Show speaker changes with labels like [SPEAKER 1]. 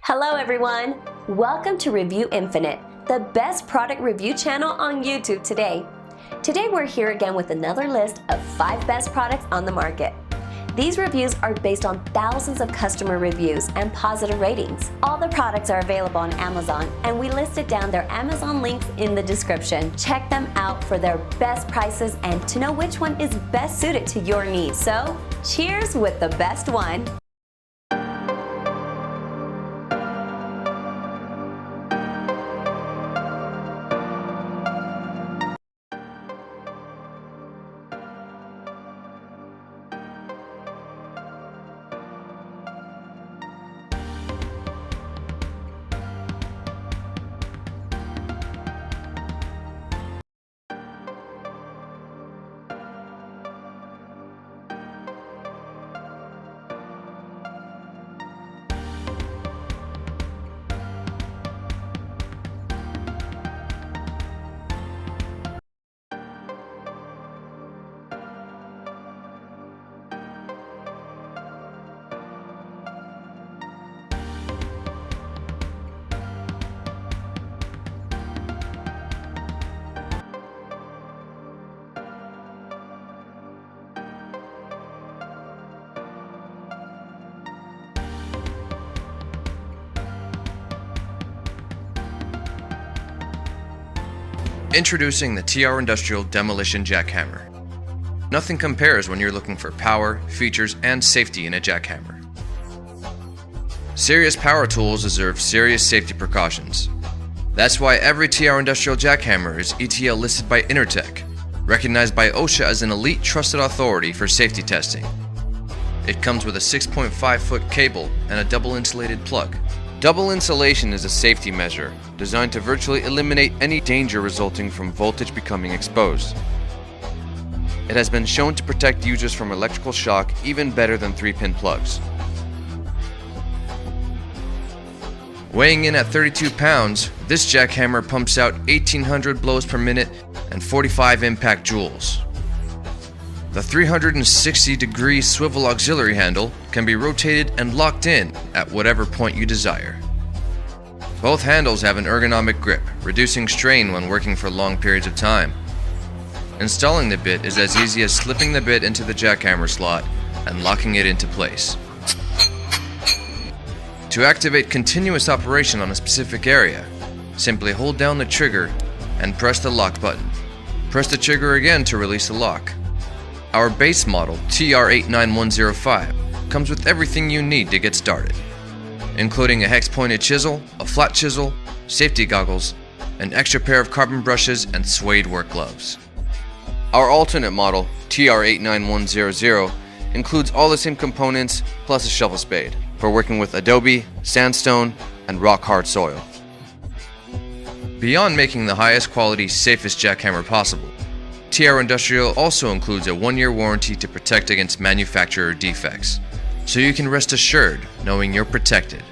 [SPEAKER 1] Hello everyone! Welcome to Review Infinite, the best product review channel on YouTube today. Today we're here again with another list of 5 best products on the market. These reviews are based on thousands of customer reviews and positive ratings. All the products are available on Amazon, and we listed down their Amazon links in the description. Check them out for their best prices and to know which one is best suited to your needs. So, cheers with the best one!
[SPEAKER 2] Introducing the TR Industrial Demolition Jackhammer. Nothing compares when you're looking for power, features, and safety in a jackhammer. Serious power tools deserve serious safety precautions. That's why every TR Industrial Jackhammer is Etl Listed by Intertek, recognized by OSHA as an elite trusted authority for safety testing. It comes with a 6.5-foot cable and a double insulated plug. Double insulation is a safety measure designed to virtually eliminate any danger resulting from voltage becoming exposed. It has been shown to protect users from electrical shock even better than 3-pin plugs. Weighing in at 32 pounds, this jackhammer pumps out 1800 blows per minute and 45 impact joules. The 360-degree swivel auxiliary handle can be rotated and locked in at whatever point you desire. Both handles have an ergonomic grip, reducing strain when working for long periods of time. Installing the bit is as easy as slipping the bit into the jackhammer slot and locking it into place. To activate continuous operation on a specific area, simply hold down the trigger and press the lock button. Press the trigger again to release the lock. Our base model, TR89105, comes with everything you need to get started, including a hex-pointed chisel, a flat chisel, safety goggles, an extra pair of carbon brushes, and suede work gloves. Our alternate model, TR89100, includes all the same components plus a shovel spade for working with adobe, sandstone, and rock-hard soil. Beyond making the highest quality, safest jackhammer possible, TR Industrial also includes a 1-year warranty to protect against manufacturer defects, so you can rest assured knowing you're protected.